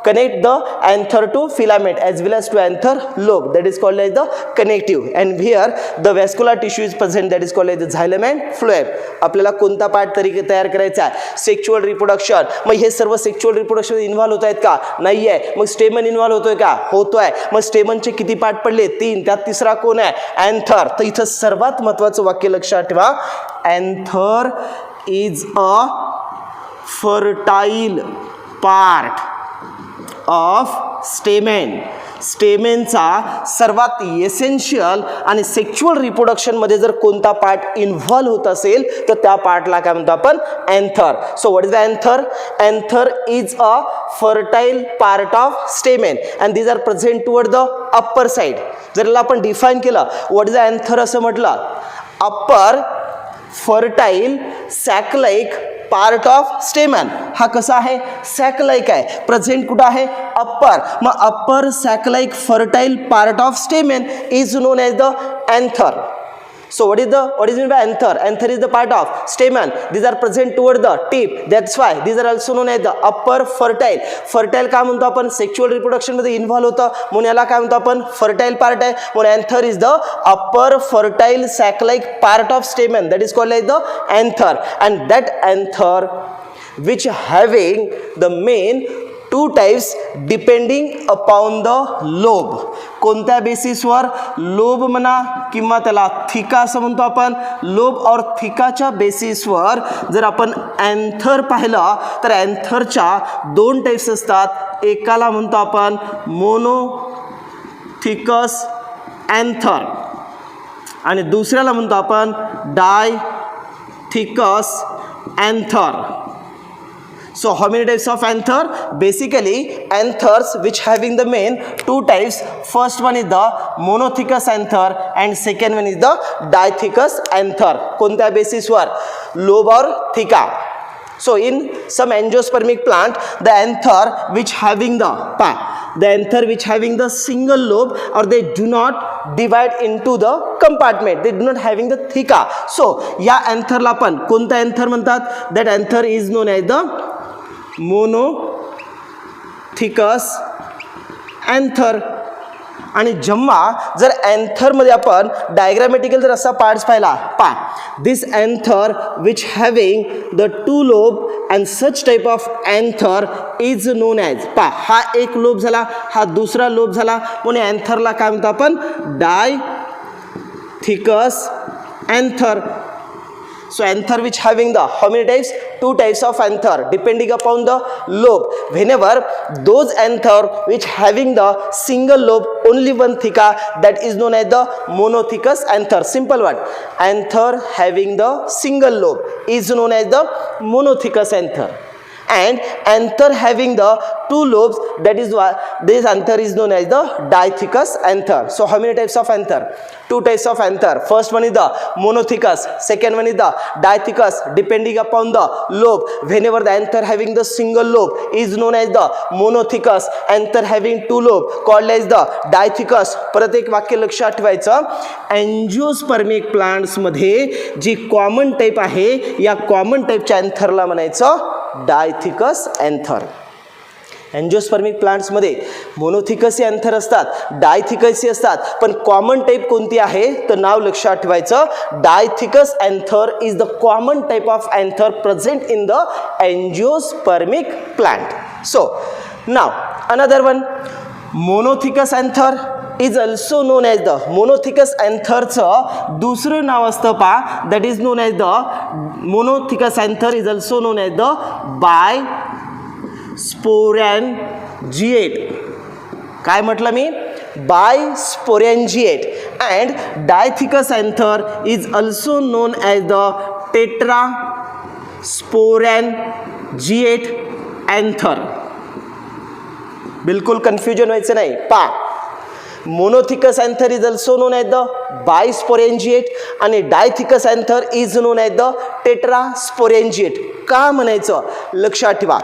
connect the anther to filament as well as to anther lobe, that is called as the connective. And here the vascular tissue is present, that is called as the xylem and phloem. आपल्याला कोणता part तयार करायचा आहे? Sexual reproduction. मग हे सर्व sexual reproduction involve होत आहेत का? नाही आहे. मग स्टेमन इन्व्हॉल्व होतोय का? होतोय. मग स्टेमनचे किती पार्ट पडले? 3. त्यात तिसरा कोण आहे? अँथर. तर इथं सर्वात महत्त्वाचं वाक्य लक्षात ठेवा. Anther is a fertile part of stamen. स्टेमेनचा सर्वात एसेन्शियल आणि सेक्शुअल रिप्रोडक्शनमध्ये जर कोणता पार्ट इन्व्हॉल्व होत असेल तर त्या पार्टला काय म्हणतो आपण? Anther. So what is the anther? Anther is a fertile part of stamen and these are present toward the upper side. जर याला आपण डिफाईन केलं, व्हॉट इज द अँथर असं म्हटलं? Upper fertile sac like part of stamen. हा कसा आहे? Sack like आहे. प्रेझेंट कुठं आहे? अप्पर. मग upper sac like fertile part of stamen is known as the anther. So what is meant by anther? Anther is the part of stamen. These are present toward the tip. That's why these are also known as the upper fertile. Fertile काय म्हणतो आपण? Sexual reproduction मध्ये involve होतं म्हणून याला काय म्हणतो आपण? फर्टाईल पार्ट आहे. म्हणून anther is the upper fertile sac-like part of stamen. That is called as the anther. And that anther which having the main 2 types depending upon the lobe. कोणत्या बेसिसवर? लोब म्हणा किंवा त्याला थिका असं म्हणतो आपण. लोब और थिकाच्या बेसिसवर जर आपण अँथर पाहिलं तर अँथरच्या 2 टाइप्स असतात. एकाला म्हणतो आपण मोनो थिकस अँथर आणि दुसऱ्याला म्हणतो आपण dithecous anther. So how many types of anther? Basically anthers which having the main two types. First one is the monothecous anther and second one is the dithecous anther. कोणत्या बेसिसवर? Lobe और थिका. So in some angiospermic plant the anther which having the single lobe or they do not divide into the compartment, they do not having the thica. So या antherला आपण कोणता anther म्हणतात? That anther is known as the monothecous anther. आणि जेव्हा जर अँथरमध्ये आपण डायग्रामॅटिकल जर असा पार्ट्स पाहिला this anther which having the two lobe and such type of anther is known as हा एक लोब झाला, हा दुसरा लोब झाला, म्हणून अँथरला काय म्हणतो आपण? Dithecous anther. So anther which having the how many types? Two types of anther depending upon the lobe. Whenever those anther which having the single lobe only one thica, that is known as the monothecous anther. Simple word. Anther having the single lobe is known as the monothecous anther. And anther having the two lobes, that is why this anther is known as the dithecous anther. So how many types of anther? Two types of anther. First one is the monothecous, second one is the dithecous depending upon the lobe. Whenever the anther having the single lobe is known as the monothecous, anther having two lobe called as the dithecous. परत एक वाक्य लक्षात ठेवायचं, angiospermic plants मध्ये जी common type आहे या common टाइपच्या अँथरला म्हणायचं डायथिकस अँथर. एंजियोस्पर्मिक प्लांट्समध्ये मोनोथिकस अँथर असतात, डायथिकस असतात, पण कॉमन टाईप कोणती आहे तर नाव लक्षात ठेवायचं, dithecous anther is the common type of anther present in the angiospermic plant. So नाव another one monothecous anther is also known as the monothecous अँथरचं दुसरं नाव असतं that is known as the monothecous anther is also known as the bisporangiate. काय म्हटलं मी? Bisporangiate. And dithecous anther is also known as the tetrasporangiate anther. बिलकुल confusion व्हायचं नाही. Monothecous anther is also known as the bisporangiate आणि dithecous anther is known as the tetrasporangiate. का म्हणायचं लक्षात ठेवा.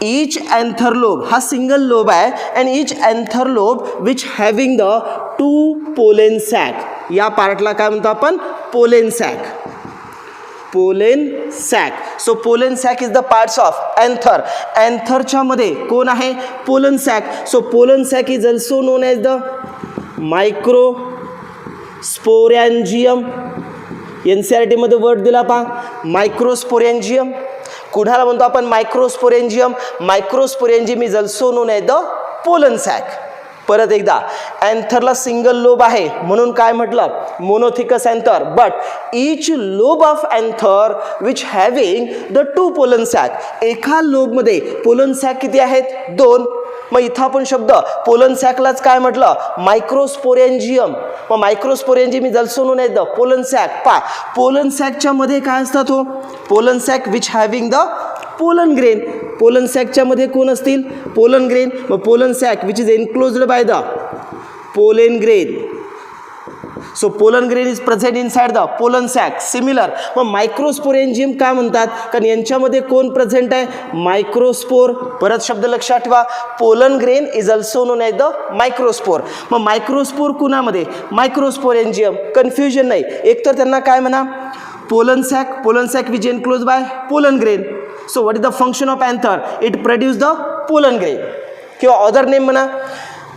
ईच अँथर लोब हा सिंगल लोब आहे and each anther lobe which having the two pollen sac. या पार्टला काय म्हणतो आपण? Pollen sac. Pollen sac. So pollen sac is the parts of anther. अँथरच्या मध्ये कोण आहे? Pollen sac. So pollen sac is also known as the microsporangium. NCERT मध्ये वर्ड दिला मायक्रोस्पोरॅन्जियम. कुणाला म्हणतो आपण? Microsporangium. Microsporangium is also known as the pollen sac. परत एकदा, अँथरला सिंगल लोब आहे म्हणून काय म्हटलं? Monothecous anther. But each lobe of anther which having the two pollen sac. एका लोबमध्ये पोलन सॅक किती आहेत? दोन. मग इथं आपण शब्द पोलन सॅकलाच काय म्हटलं? मायक्रोस्पोरॅन्जियम. मग microsporangium is also known as the pollen sac. Pollen सॅकच्या मध्ये काय असतात हो? Pollen sac which having the pollen grain. Pollen सॅकच्या मध्ये कोण असतील? Pollen grain. मग pollen sac which is enclosed by the pollen grain. So pollen grain is present inside the pollen sac. Similar मग मायक्रोस्पोरॅन्जियम का म्हणतात? कारण यांच्यामध्ये कोण प्रेझेंट आहे? मायक्रोस्पोर. परत शब्द लक्षात ठेवा, pollen grain is also known as the microspore. मग मायक्रोस्पोर कुणामध्ये? मायक्रोस्पोरॅन्जियम. कन्फ्युजन नाही. एकतर त्यांना काय म्हणा? Pollen sac. Pollen sac which enclose by pollen grain. So what is the function of anther? It produce the pollen grain. किंवा other name म्हणा,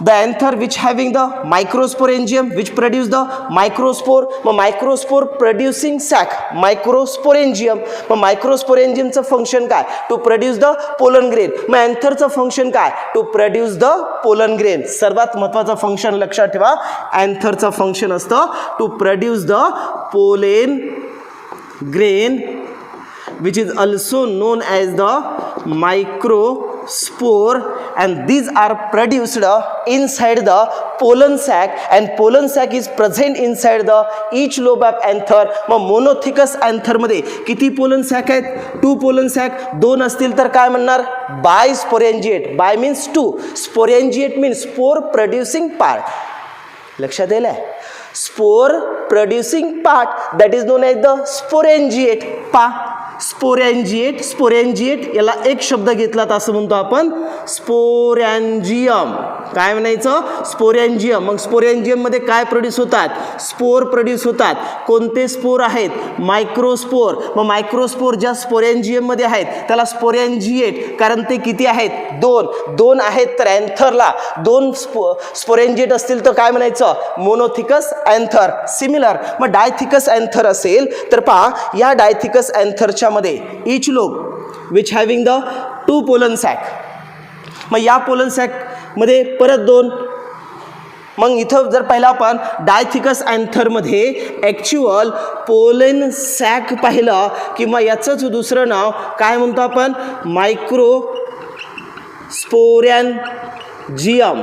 the anther which having the microsporangium which produce the microspore. मग microspore producing sac microsporangium. मग microsporangiumचं function काय? To produce the pollen grain. मग अँथरचं function काय? To produce the pollen grain. सर्वात महत्त्वाचं फंक्शन लक्षात ठेवा, अँथरचं फंक्शन असतं to produce the pollen grain which is also known as the microspore. spore, and these are produced inside the pollen sac, and pollen sac is present inside the each lobe of anther. मग monothecous anther मध्ये किती pollen sack आहेत? 2 pollen sack. 2 असतील तर काय म्हणणार? Bi sporangiate. Bi means 2, sporangiate means spore producing part. लक्षात येईल? Spore producing part that is known as the sporangiate. पा स्पोरेंजिएट, स्पोरेंजिएट याला एक शब्द घेतला तर असं म्हणतो आपण स्पोरॅन्जियम. काय म्हणायचं? स्पोरॅन्जियम. मग स्पोरॅन्जियम मध्ये काय प्रोड्यूस होतात? स्पोर प्रोड्यूस होतात. कोणते स्पोर आहेत? मायक्रोस्पोर. मग मायक्रोस्पोर ज्या स्पोरॅन्जियम मध्ये आहेत त्याला स्पोरॅन्जिएट, कारण ते किती आहेत? 2 आहेत. तर अँथरला 2 स्पोरॅन्जिएट असतील तर काय म्हणायचं? Monothecous anther. सिमिलर. मग डायथिकस अँथर असेल तर पहा, या डायथिकस अँथरच्या मध्ये each lobe which having the 2 pollen sac. मग या पोलन सॅक मध्ये परत 2. मग इथं जर पहिला आपण डायथिकस अँथर मध्ये ॲक्च्युअल पोलन सॅक पाहिलं, किंवा याचंच दुसरं नाव काय म्हणतो आपण? Micro sporangium.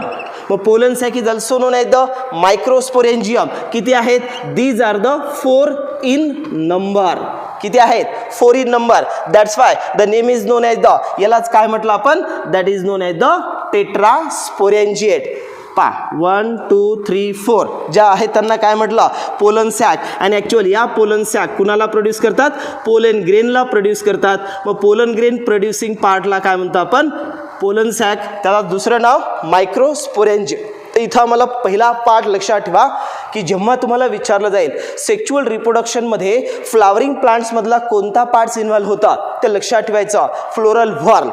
मग pollen sac is also known as the microsporangium. किती आहेत? These are the 4 in number. किती आहेत? 4 in number. That's why the name is known as the, यालाच काय म्हटलं आपण? That is known as the tetrasporangiate. पा 1 2 3 4 ज्या आहेत त्यांना काय म्हटलं? Pollen sac. आणि ॲक्च्युअली या पोलन सॅक कुणाला प्रोड्यूस करतात? पोलन ग्रेनला प्रोड्यूस करतात. मग पोलन ग्रेन प्रोड्युसिंग पार्टला काय म्हणतो आपण? Pollen sac. त्याला दुसरं नाव मायक्रोस्पोरेंजियम. तर इथं आम्हाला पहिला पार्ट लक्षात ठेवा की जेव्हा तुम्हाला विचारलं जाईल सेक्शुअल रिप्रोडक्शनमध्ये फ्लावरिंग प्लांट्समधला कोणता पार्ट्स इन्व्हॉल्व होता, ते लक्षात ठेवायचं. फ्लोरल व्हॉर्ल.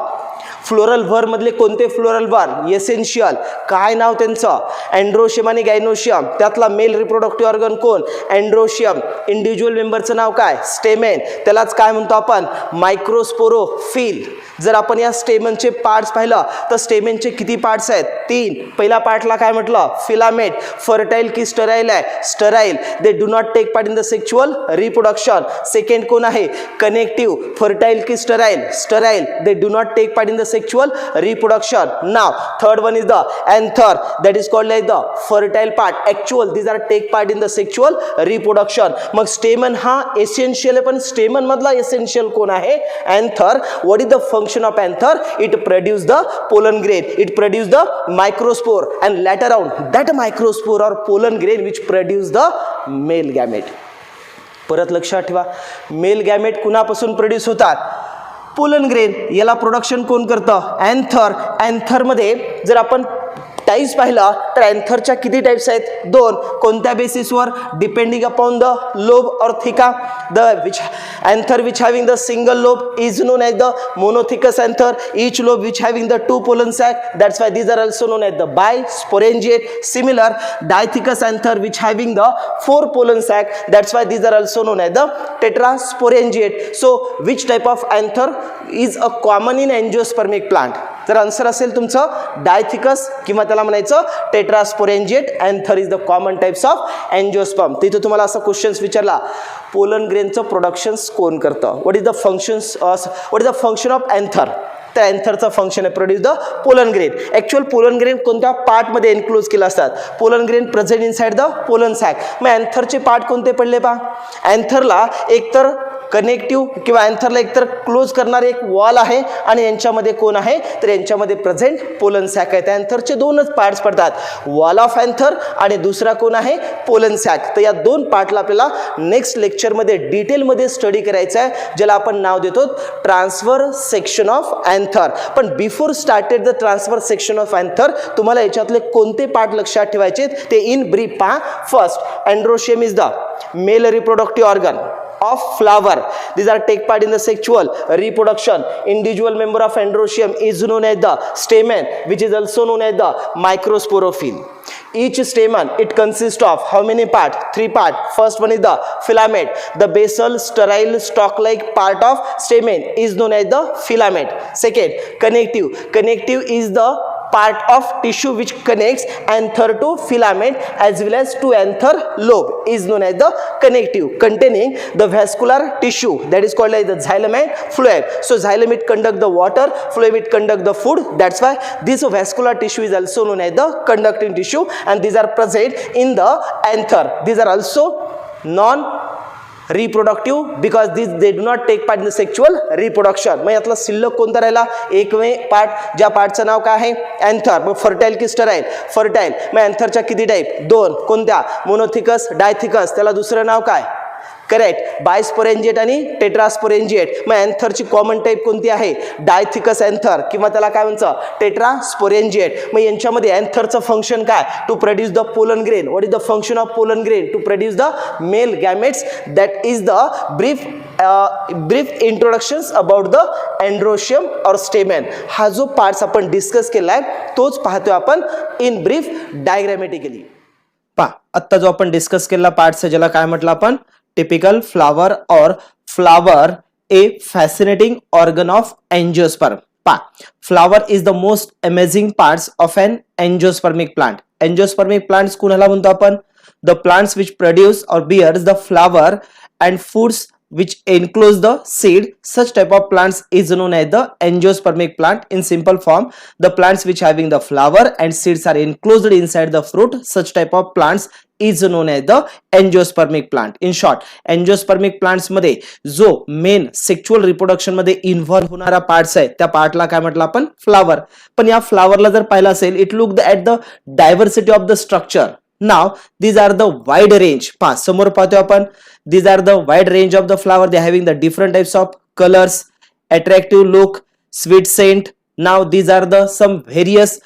फ्लोरल व्हर मधले कोणते फ्लोरल व्हर? एसेन्शियल. काय नाव त्यांचं? अँड्रोशियम आणि गायनोशियम. त्यातला मेल रिप्रोडक्टिव्ह ऑर्गन कोण? अँड्रोशियम. इंडिव्हिज्युअल मेंबरचं नाव काय? स्टेमेन. त्यालाच काय म्हणतो आपण? मायक्रोस्पोरोफिल. जर आपण या स्टेमनचे पार्ट्स पाहिलं तर स्टेमेनचे किती पार्ट्स आहेत? 3. पहिला पार्टला काय म्हटलं? फिलामेंट. फर्टाईल की स्टराईल आहे? Sterile. They do not take part in the sexual reproduction. Second कोण आहे? कनेक्टिव्ह. फर्टाईल की sterile? Sterile. They do not take part in the sexual reproduction. Now third one is the anther, that is called like the fertile part. Actual these are take part in the sexual reproduction. मग स्टेमन हा essential आहे, पण स्टेमन मधला essential कोण आहे? anther. What is the function of anther? It produce the pollen grain, it produce the microspore, and later on that microspore or pollen grain which produce the male gamete. परत लक्षात ठेवा, mail gamete कुणापासून produce होतात? Pollen grain. याला production कोण करतं? Anther. अँथरमध्ये जर आपण टाइप्स पाहिला तर अँथरच्या किती टाइप्स आहेत? 2. कोणत्या बेसिसवर? डिपेंडिंग अपॉन द लोब और theca. The which anther which having the single lobe is known as the monothecous anther. Each lobe which having the 2 pollen sac, that's why these are also known as the bisporangiate. Similar dithecous anther which having the 4 pollen sac, that's why these are also known as the tetrasporangiate. So which type of anther is a common in angiospermic plant? जर आन्सर असेल तुमचं dithecous किंवा त्याला म्हणायचं tetrasporangiate. Anther is the common types of angiosperm. तिथे तुम्हाला असा क्वेश्चन्स विचारला, पोलन ग्रेनचं प्रोडक्शन्स कोण करतं? What is the functions, what is the function of anther? तर अँथरचं फंक्शन आहे produce the pollen grain. Actual pollen grain कोणत्या पार्टमध्ये एन्क्लोज केला असतात? Pollen grain present inside the pollen sac. मग अँथरचे पार्ट कोणते पडले पहा? अँथरला एकतर कनेक्टिव्ह किंवा अँथरला एकतर क्लोज करणारे एक वॉल आहे, आणि यांच्यामध्ये कोण आहे? तर यांच्यामध्ये प्रेझेंट पोलन सॅक आहे. अँथरचे 2च पार्ट्स पडतात, वॉल ऑफ अँथर आणि दुसरा कोण आहे? Pollen sac. तर या 2 पार्टला आपल्याला नेक्स्ट लेक्चरमध्ये डिटेलमध्ये स्टडी करायचं आहे, ज्याला आपण नाव देतो ट्रान्सफर सेक्शन ऑफ अँथर. पण before started the transfer section of anther तुम्हाला याच्यातले कोणते पार्ट लक्षात ठेवायचे ते इन ब्रीफ पहा. First, androecium is the mail reproductive organ of flower. These are take part in the sexual reproduction. Individual member of androecium is known as the stamen, which is also known as the microsporophyll. Each stamen, it consists of how many parts? 3 parts. First one is the filament. The basal sterile stalk-like part of stamen is known as the filament. Second, connective. Connective is the part of tissue which connects anther to filament as well as to anther lobe is known as the connective, containing the vascular tissue that is called as the xylem and phloem. So xylem it conduct the water, phloem it conduct the food. That's why this vascular tissue is also known as the conducting tissue, and these are present in the anther. These are also non reproductive because they do not take part in the sexual reproduction. मग यातला शिल्लक कोणता राहिला? एकवे part, ज्या पार्टचं नाव काय आहे? Anther. मग fertile की स्टराईल? फर्टाईल. मग अँथरच्या किती टाईप? दोन. कोणत्या? Monothecous, dithecous. त्याला दुसरं नाव काय? करेक्ट, बायस्पोरेंजिएट आणि टेट्रास्पोरेंजिएट. मग अँथरची कॉमन टाईप कोणती आहे? डायथिकस अँथर किंवा त्याला काय म्हणतात? टेट्रास्पोरेंजिएट. मग यांच्यामध्ये अँथरचं फंक्शन काय? To produce the pollen grain. What is the function of pollen grain? To produce the male gametes. That is the brief introductions about the androecium और स्टेमेन. हा जो पार्ट्स आपण डिस्कस केलाय तोच पाहतोय आपण इन ब्रीफ डायग्रामॅटिकली. पहा, आत्ता जो आपण डिस्कस केलेला पार्ट्स आहे ज्याला काय म्हटलं आपण? typical flower or flower, a fascinating organ of angiosperm. Flower is the most amazing parts of an angiospermic plant. Angiospermic plants कुणाला म्हणतो आपण? The plants which produce or bears the flower and foods which enclose the seed. Such type of plants is known as the angiospermic plant. In simple form, the plants which having the flower and seeds are enclosed inside the fruit. Such type of plants is known as the angiospermic plant. In short, angiospermic plants मध्ये जो main sexual reproduction मध्ये involve होणारा parts आहे त्या पार्टला काय म्हटलं आपण? Flower. पण या फ्लावरला जर पाहिलं असेल, it look at the diversity of the structure. Now these are the wide range. पहा, समोर पाहतोय आपण. These are the wide range of the flower. They having the different types of colors, attractive look, sweet scent. Now these are the some various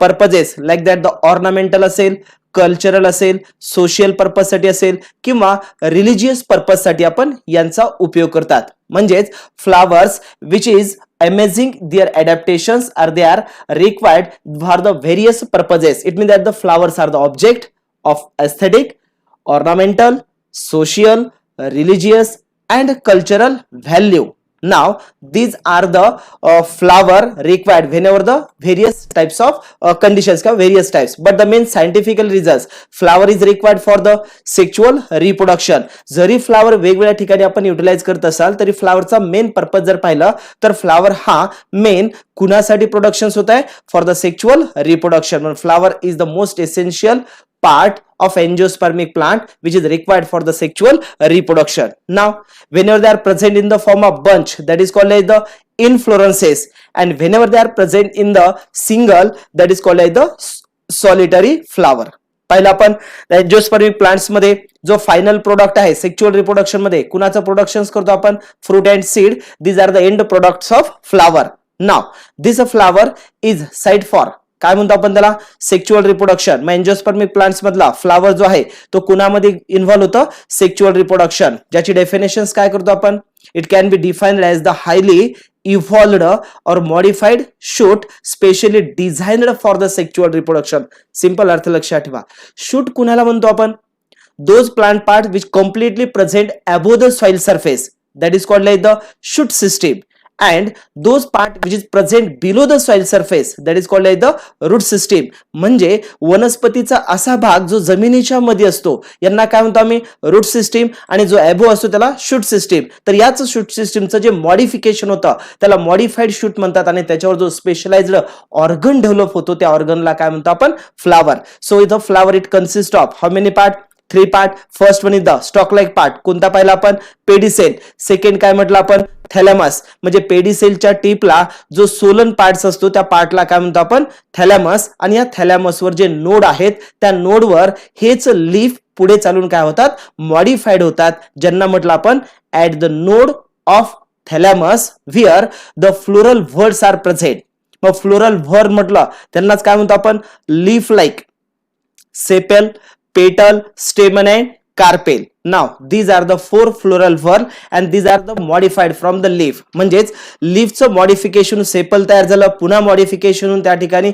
purposes like that the ornamental असेल, cultural असेल, social purpose साठी असेल किंवा religious purpose साठी आपण यांचा उपयोग करतात. म्हणजेच flowers which is amazing, their adaptations are they are required for the various purposes. It means that the flowers are the object of aesthetic, ornamental, social, religious and cultural value. Now these are the flower required whenever the various types of conditions का various types, but the main scientific reasons flower is required for the sexual reproduction. जरी flower वेगवेगळ्या ठिकाणी आपण utilise करत असाल तरी फ्लावरचा main purpose जर पाहिलं तर फ्लावर हा मेन कुणासाठी प्रोडक्शन्स होत आहे? For the sexual reproduction. Flower is the most essential part of angiospermic plant which is required for the sexual reproduction. Now whenever they are present in the form of bunch, that is called as the inflorescences, and whenever they are present in the single, that is called as the solitary flower. पहिला आपण angiospermic plants मध्ये जो final product आहे sexual reproduction मध्ये कुणाचं productions करतो आपण? Fruit and seed. These are the end products of flower. Now this flower is site for काय म्हणतो आपण त्याला? Sexual reproduction. मग एंजियोस्पर्मिक प्लांट्स मधला फ्लावर जो आहे तो कुणामध्ये इन्व्हॉल्व होतं? Sexual reproduction. ज्याची डेफिनेशन्स काय करतो आपण? It can be defined as the highly evolved और modified shoot specially designed for the sexual reproduction. Simple अर्थ लक्षात ठेवा. शूट कुणाला म्हणतो आपण? Those plant part which completely present above the soil surface, that is called like the shoot system. And those part which is present below the soil surface, that is called as the root system. म्हणजे वनस्पतीचा असा भाग जो जमिनीच्या मध्ये असतो यांना काय म्हणतो आम्ही? Root system. आणि जो एबो असतो त्याला शूट सिस्टीम. तर याच शूट सिस्टीमचं जे मॉडिफिकेशन होतं त्याला मॉडिफाईड शूट म्हणतात आणि त्याच्यावर जो स्पेशलाइज्ड ऑर्गन डेव्हलप होतो त्या ऑर्गनला काय म्हणतो आपण? फ्लावर. सो इथं flower it consist of how many part? 3 part. First one is the stalk like part. कोणता पाहिला आपण? पेडिसेल. सेकंड काय म्हटलं आपण? थॅलॅमस. म्हणजे पेडिसेलच्या टिपला जो सोलन पार्ट्स असतो त्या पार्टला काय म्हणतो आपण? थॅलॅमस. आणि या थॅलॅमसवर जे नोड आहेत त्या नोडवर हेच लीफ पुढे चालून काय होतात? मॉडिफाईड होतात, ज्यांना म्हटलं आपण at the node of thalamus where the floral whorls are present. मग फ्लोरल व्हर्ड म्हटलं त्यांनाच काय म्हणतो आपण? Leaf like, sepal, petal, stamen and carpel. Now these are the 4 floral whorl and these are the modified from the leaf. म्हणजेच लीफचं modification sepal तयार झालं, पुन्हा मॉडिफिकेशन होऊन त्या ठिकाणी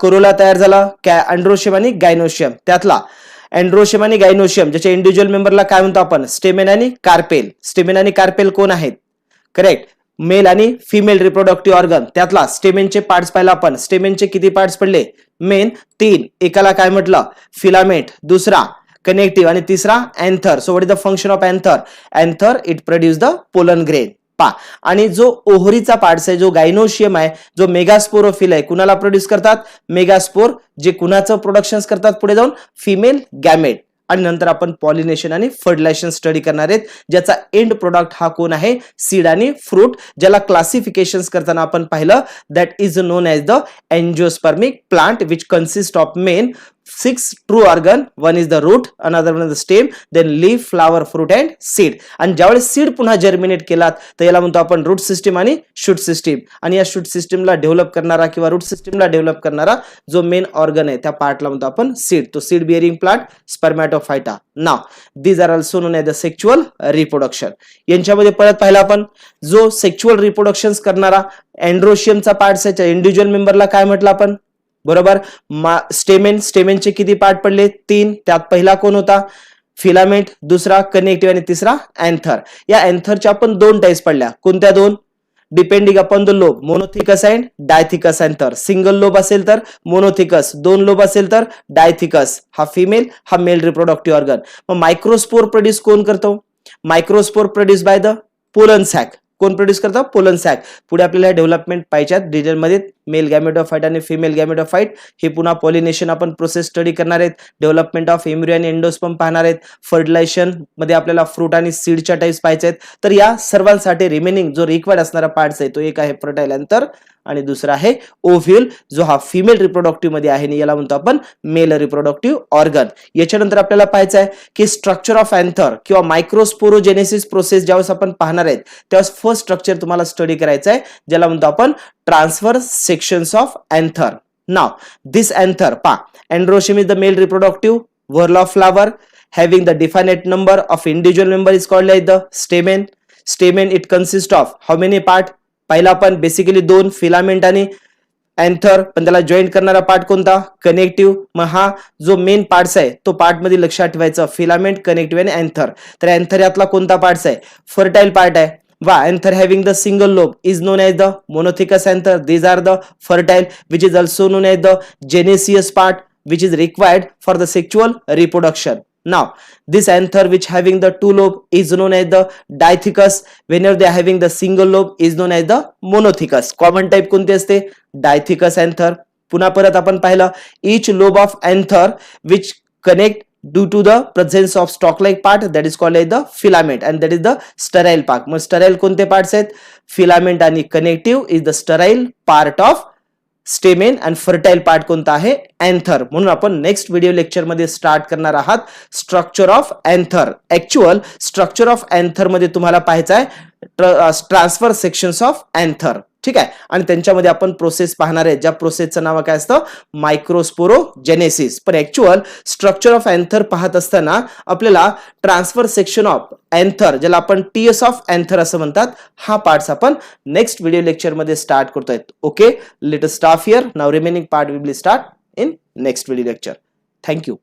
कोरोला तयार झाला, अँड्रोशियम आणि गायनोशियम. त्यातला अँड्रोशियम आणि गायनोशियम ज्याच्या इंडिव्हिज्युअल मेंबरला काय म्हणतो आपण? स्टेमेन आणि कार्पेल. स्टेमेन आणि कार्पेल कोण आहेत? करेक्ट. मेल आणि फिमेल रिप्रोडक्टिव्ह ऑर्गन, त्यातला स्टेमेनचे पार्ट्स पाहिला आपण. स्टेमेनचे किती पार्ट्स पडले? मेन 3. एकाला काय म्हटलं? फिलामेंट, दुसरा कनेक्टिव्ह आणि तिसरा anther. So what is the function of anther? Anther it produce the pollen grain. आणि जो ओव्हरीचा पार्ट्स आहे, जो गायनोशियम आहे, जो मेगास्पोरोफिल आहे, कुणाला प्रोड्यूस करतात? मेगास्पोर, जे कुणाचं प्रोडक्शन करतात पुढे जाऊन? Female gamete. आणि नंतर आपण पॉलिनेशन आणि फर्टिलायझेशन स्टडी करणार आहेत, ज्याचा एंड प्रोडक्ट हा कोण आहे? सीड आणि फ्रूट, ज्याला क्लासिफिकेशन्स करताना आपण पाहिलं that is known as the angiospermic plant which consist of main 6 true organ. One is the root, another one is the stem, then leaf, flower, fruit and seed. आणि ज्यावेळेस सीड पुन्हा germinate केलात तर याला म्हणतो आपण रूट सिस्टीम आणि shoot system. आणि या शूट सिस्टीमला डेव्हलप करणारा किंवा रूट सिस्टीमला डेव्हलप करणारा जो मेन ऑर्गन आहे त्या पार्टला म्हणतो आपण सीड. तो सीड बिअरिंग प्लांट स्पर्मॅटोफायटा. नाव these are also known as the sexual reproduction. यांच्यामध्ये परत पाहिला आपण जो सेक्च्युअल रिप्रोडक्शन करणारा एंड्रोशियमचा पार्ट आहे, इंडिव्हिज्युअल मेंबरला काय म्हटलं आपण? बरोबर. स्टेमेन, स्टेमेनचे किती पार्ट पडले? 3. त्यात पहिला कोण होता? फिलामेंट, दुसरा कनेक्टिव्ह आणि तिसरा अँथर. या अँथरच्या आपण 2 टाइप्स पडल्या. कोणत्या 2? Depending upon the lobe, monothecous and dithecous anther. Single lobe असेल तर मोनोथिकस, 2 लोब असेल तर डायथिकस. हा फिमेल, हा मेल रिप्रोडक्टिव्ह ऑर्गन. मग मायक्रोस्पोर प्रोड्यूस कोण करतो? Microspore produce by the pollen sac. कोण प्रोड्यूस करतं? Pollen sac. पुढे आपल्याला डेव्हलपमेंट पाहिजे डिटेलमध्ये मेल गॅमेटोफाइट आणि फिमेल गॅमेटोफाइट. हे पुन्हा पॉलिनेशन आपण प्रोसेस स्टडी करणार आहेत. डेव्हलपमेंट ऑफ एम्ब्रियो आणि एंडोस्पर्म पाहणार आहेत. फर्टिलायझेशन मध्ये आपल्याला फ्रूट आणि सीडच्या टाइप्स पाहायचे आहेत. तर या सर्वांसाठी रिमेनिंग जो रिक्वायर्ड असणारा पार्ट्स आहे तो एक आहे फर्टाईल अँथर आणि दुसरा आहे ओव्ह्यूल, जो हा फिमेल रिप्रोडक्टिव्ह मध्ये आहे आणि याला म्हणतो आपण मेल रिप्रोडक्टिव्ह ऑर्गन. याच्यानंतर आपल्याला पाहायचं आहे की स्ट्रक्चर ऑफ अँथर किंवा मायक्रोस्पोरोजेनेसिस प्रोसेस ज्यावेळेस आपण पाहणार आहेत त्यावेळेस फर्स्ट स्ट्रक्चर तुम्हाला स्टडी करायचं आहे, ज्याला म्हणतो आपण transverse sections of anther. Now, this anther, androecium is the male reproductive whorl of flower having the definite number of individual member is called like the stamen. Stamen it consists of how many part? पहिला पण basically 2 filament आणि anther, पण त्याला joint करणारा part कोणता? Connective. मग हा जो मेन पार्ट्स आहे तो पार्ट मध्ये लक्षात ठेवायचं, फिलामेंट, कनेक्टिव्ह आणि अँथर. तर अँथर यातला कोणता पार्ट्स आहे? फर्टाईल पार्ट आहे. Anther having the single lobe is known as the monothecous anther. These are the fertile, which is also known as the genesis part, which is required for the sexual reproduction. Now, this anther which having the 2 lobe is known as the dithecous. Whenever they are having the single lobe is known as the monothecous. Common type कोणते असते? dithecous anther. पुन्हा परत आपण पाहिलं each lobe of anther which connect due to the presence of stalk like part that is called as the filament and that is the sterile part. मग sterile कोणते parts आहेत? Filament आणि connective is the sterile part of stamen आणि fertile part कोणता आहे? Anther. म्हणून आपण next video lecture मध्ये स्टार्ट करणार आहात structure of anther. Actual structure of anther मध्ये तुम्हाला पाहायचं आहे ट्रान्सफर सेक्शन्स ऑफ अँथर. ठीक आहे. आणि त्यांच्यामध्ये आपण प्रोसेस पाहणार आहे, ज्या प्रोसेसचं नाव काय असतं? मायक्रोस्पोरोजेनेसिस. पण ऍक्च्युअल स्ट्रक्चर ऑफ अँथर पाहत असताना आपल्याला ट्रान्सफर सेक्शन ऑफ अँथर, ज्याला आपण टीएस ऑफ अँथर असं म्हणतात, हा पार्ट्स आपण नेक्स्ट व्हिडिओ लेक्चर मध्ये स्टार्ट करतोय. Okay, let us stop here. Now remaining part will be start in next video lecture. Thank you.